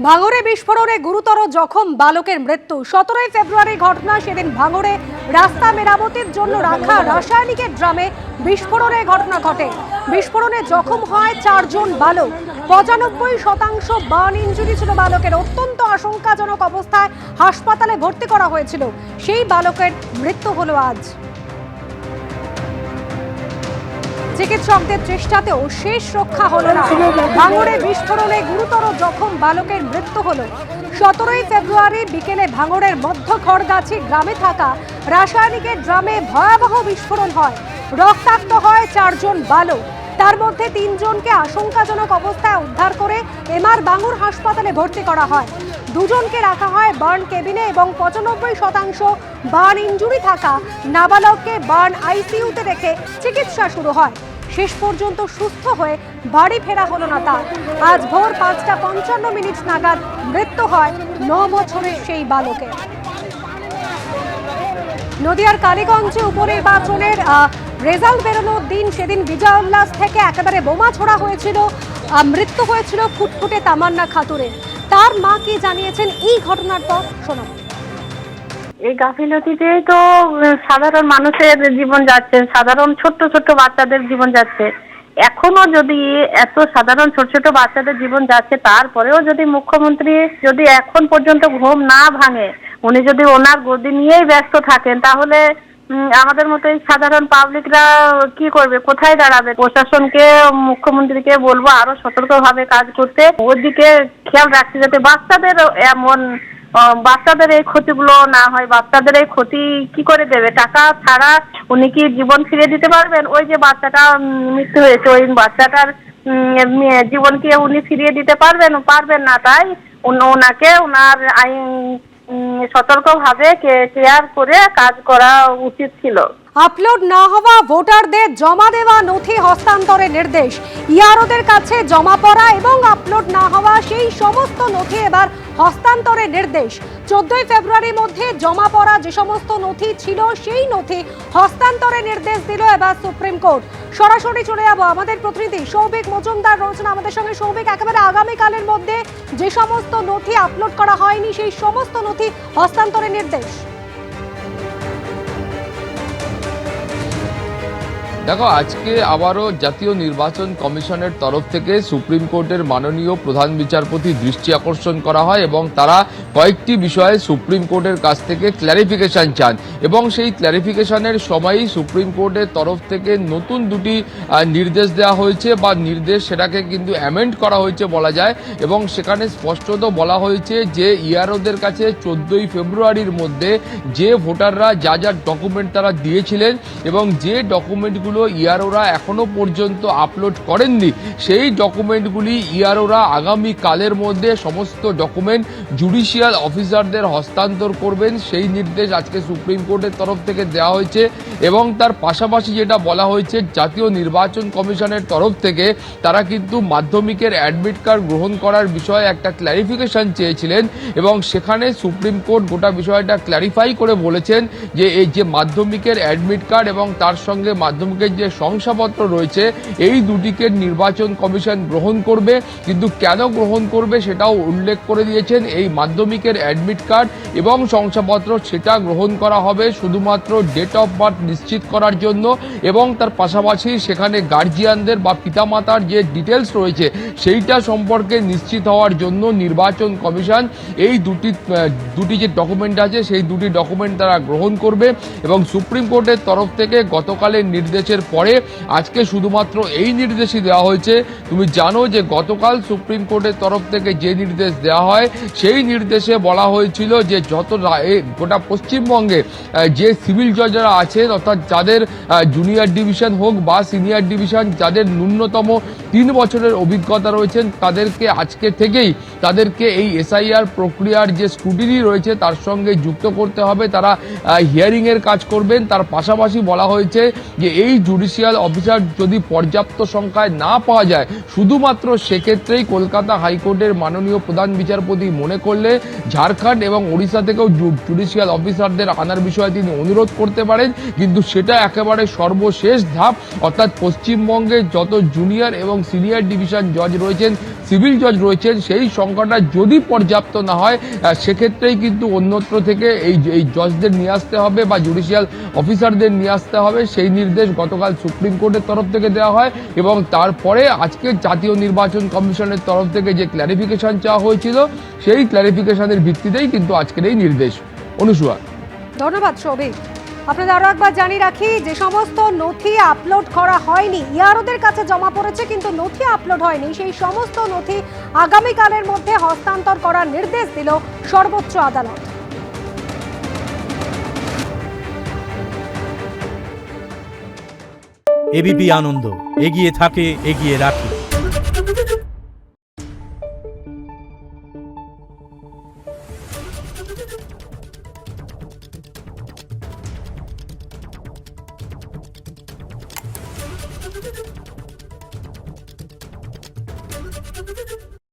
ভাঙড়ে বিস্ফোরণে গুরুতর জখম বালকের মৃত্যু। 17 ফেব্রুয়ারি ঘটনা। সেদিন ভাঙড়ে রাস্তা মেরামতির জন্য রাখা রাসায়নিকের ড্রামে বিস্ফোরণের ঘটনা ঘটে। বিস্ফোরণে জখম হয় 4 জন বালক। 95% বার্ন ইনজুরি ছিল বালকের। অত্যন্ত আশঙ্কাজনক অবস্থায় হাসপাতালে ভর্তি করা হয়েছিল। সেই বালকের মৃত্যু হলো আজ। চিকিৎসকদের চেষ্টাতেও শেষ রক্ষা হলো না। ভাঙড়ে বিস্ফোরণে গুরুতর জখম বালকের মৃত্যু হলো। 17 ফেব্রুয়ারি বিকেলে ভাঙড়ের মধ্য খড়গাছি গ্রামে থাকা রাসায়নিকের ড্রামে ভয়াবহ বিস্ফোরণ হয়। রক্তাক্ত হয় 4 জন বালক। তার মধ্যে 3 জনকে আশঙ্কাজনক অবস্থায় উদ্ধার করে এমআর ভাঙড় হাসপাতালে ভর্তি করা হয়। 2 জনকে রাখা হয় বার্ন কেবিনে এবং 95% বার্ন ইনজুরি থাকা নাবালককে বার্ন আইসিইউতে রেখে চিকিৎসা শুরু হয়। শেষ পর্যন্ত সুস্থ হয়ে বাড়ি ফেরা হলো না তার। আজ ভোর 5:55 নাগাদ মৃত্যু হয় 9 বছরের সেই বালকের। নদিয়ার কালীগঞ্জে উপনির্বাচনের রেজাল্ট বেরোনোর দিন, সেদিন বিজয় উল্লাস থেকে একেবারে বোমা ছোড়া হয়েছিল। মৃত্যু হয়েছিল ফুটফুটে তামান্না খাতুনের। তার মা কি জানিয়েছেন এই ঘটনার পর শোনাব। এই গাফিলতিতেই তো সাধারণ মানুষের জীবন যাচ্ছে, সাধারণ ছোট্ট ছোট্ট বাচ্চাদের জীবন যাচ্ছে। এখনো যদি এত সাধারণ ছোট ছোট বাচ্চাদের জীবন যাচ্ছে, তারপরেও যদি মুখ্যমন্ত্রী যদি এখন পর্যন্ত ঘুম না ভাঙে, উনি যদি ওনার গদি নিয়েই ব্যস্ত থাকেন, তাহলে আমাদের মতো এই সাধারণ পাবলিকরা কি করবে, কোথায় দাঁড়াবে? প্রশাসনকে, মুখ্যমন্ত্রীকে বলবো আরো সতর্কভাবে কাজ করতে, ওদিকে খেয়াল রাখতে, যাতে বাচ্চাদের এই ক্ষতিগুলো না হয়। বাচ্চাদের এই ক্ষতি কি করে দেবে? টাকা ছাড়া উনি কি জীবন ফিরে দিতে পারবেন? ওই যে বাচ্চাটা মৃত্যু হয়েছে, ওই বাচ্চাটার জীবন কি উনি ফিরিয়ে দিতে পারবেন না। তাই ওনাকে ওনার আইন সতর্কভাবে কেয়ার করে কাজ করা উচিত ছিল। আপলোড না হওয়া ভোটারদের জমা দেওয়া নথি হস্তান্তরের নির্দেশ। ইআরওদের কাছে জমা পড়া এবং আপলোড না হওয়া সেই সমস্ত নথি এবার হস্তান্তরের নির্দেশ। 14 ফেব্রুয়ারির মধ্যে জমা পড়া যে সমস্ত নথি ছিল সেই নথি হস্তান্তরের নির্দেশ দিল এবার সুপ্রিম কোর্ট। সরাসরি চলে যাব, আমাদের প্রতিনিধি সৌভিক মজুমদার রয়েছেন আমাদের সঙ্গে। সৌভিক, একেবারে আগামীকালের মধ্যে যে সমস্ত নথি আপলোড করা হয়নি সেই সমস্ত নথি হস্তান্তরের নির্দেশ। দেখো, আজকে আবারও জাতীয় নির্বাচন কমিশনের তরফ থেকে সুপ্রিম কোর্টের মাননীয় প্রধান বিচারপতি দৃষ্টি আকর্ষণ করা হয় এবং তারা কয়েকটি বিষয়ে সুপ্রিম কোর্টের কাছ থেকে ক্ল্যারিফিকেশন চান এবং সেই ক্ল্যারিফিকেশনের সময়ই সুপ্রিম কোর্টের তরফ থেকে নতুন দুটি নির্দেশ দেওয়া হয়েছে বা নির্দেশ, সেটাকে কিন্তু অ্যামেন্ড করা হয়েছে বলা যায়। এবং সেখানে স্পষ্টত বলা হয়েছে যে ইআরওদের কাছে 14 ফেব্রুয়ারির মধ্যে যে ভোটাররা যা যা ডকুমেন্ট তারা দিয়েছিলেন এবং যে ডকুমেন্টগুলো ইআরওরা এখনো পর্যন্ত আপলোড করেননি, সেই ডকুমেন্টগুলি ইআরওরা আগামী কালের মধ্যে সমস্ত ডকুমেন্ট জুডিশিয়াল অফিসারদের হস্তান্তর করবেন। সেই নির্দেশ আজকে সুপ্রিম কোর্টের তরফ থেকে দেওয়া হয়েছে এবং তার পাশাপাশি যেটা বলা হয়েছে, জাতীয় নির্বাচন কমিশনের তরফ থেকে তারা কিন্তু মাধ্যমিকের অ্যাডমিট কার্ড গ্রহণ করার বিষয়ে একটা ক্ল্যারিফিকেশন চেয়েছিলেন এবং সেখানে সুপ্রিম কোর্ট গোটা বিষয়টা ক্ল্যারিফাই করে বলেছেন যে এই যে মাধ্যমিকের অ্যাডমিট কার্ড এবং তার সঙ্গে মাধ্যমিকের যে শংসাপত্র রয়েছে, এই দুটিকে নির্বাচন কমিশন গ্রহণ করবে। কিন্তু কেন গ্রহণ করবে সেটাও উল্লেখ করে দিয়েছেন। এই মাধ্যমিকের অ্যাডমিট কার্ড এবং শংসাপত্র সেটা গ্রহণ করা হবে শুধুমাত্র ডেট অফ বার্থ নিশ্চিত করার জন্য এবং তার পাশাপাশি সেখানে গার্জিয়ানদের বা পিতামাতার যে ডিটেলস রয়েছে সেইটা সম্পর্কে নিশ্চিত হওয়ার জন্য নির্বাচন কমিশন এই দুটি যে ডকুমেন্ট আছে সেই দুটি ডকুমেন্ট তারা গ্রহণ করবে। এবং সুপ্রিম কোর্টের তরফ থেকে গতকালের নির্দেশের পরে আজকে শুধুমাত্র এই নির্দেশই দেওয়া হয়েছে। তুমি জানো যে গতকাল সুপ্রিম কোর্টের তরফ থেকে যে নির্দেশ দেওয়া হয় সেই নির্দেশে বলা হয়েছিল যে যত গোটা পশ্চিমবঙ্গে যে সিভিল জজরা আছেন, অর্থাৎ যাদের জুনিয়র ডিভিশন হোক বা সিনিয়র ডিভিশন, যাদের ন্যূনতম 3 বছরের অভিজ্ঞতা রয়েছেন, তাদেরকে আজকে থেকেই তাদেরকে এই এসআইআর প্রক্রিয়ার যে স্ক্রুটিনি রয়েছে তার সঙ্গে যুক্ত করতে হবে। তারা হিয়ারিংয়ের কাজ করবেন। তার পাশাপাশি বলা হয়েছে যে এই জুডিশিয়াল অফিসার যদি পর্যাপ্ত সংখ্যায় না পাওয়া যায়, শুধুমাত্র সেক্ষেত্রেই কলকাতা হাইকোর্টের মাননীয় প্রধান বিচারপতি মনে করলে ঝাড়খণ্ড এবং ওড়িশা থেকেও জুডিশিয়াল অফিসারদের আনার বিষয়ে তিনি অনুরোধ করতে পারেন, কিন্তু সেটা একেবারে সর্বশেষ ধাপ। অর্থাৎ পশ্চিমবঙ্গে যত জুনিয়র এবং সিনিয়র ডিভিশন জজ রয়েছেন, সিভিল জজ রয়েছেন, সেই সংখ্যাটা যদি পর্যাপ্ত না হয় সেক্ষেত্রেই কিন্তু অন্যত্র থেকে এই জজদের নিয়ে আসতে হবে বা জুডিশিয়াল অফিসারদের নিয়ে আসতে হবে। সেই নির্দেশ গতকাল সুপ্রিম কোর্টের তরফ থেকে দেওয়া হয় এবং তারপরে আজকে জাতীয় নির্বাচন কমিশনের তরফ থেকে যে ক্ল্যারিফিকেশন চাওয়া হয়েছিল, সেই ক্ল্যারিফিকেশনের ভিত্তিতেই কিন্তু আজকের এই নির্দেশ। অনুসুয়া, ধন্যবাদ সৌভিক। আপনাদের আরো একবার জানিয়ে রাখি, যে সমস্ত নথি আপলোড করা হয়নি, ইয়ারোদের কাছে জমা পড়েছে কিন্তু নথি আপলোড হয়নি, সেই সমস্ত নথি আগামীকালের মধ্যে হস্তান্তর করার নির্দেশ দিল সর্বোচ্চ আদালত। এবিপি আনন্দ, এগিয়ে থাকে, এগিয়ে রাখে।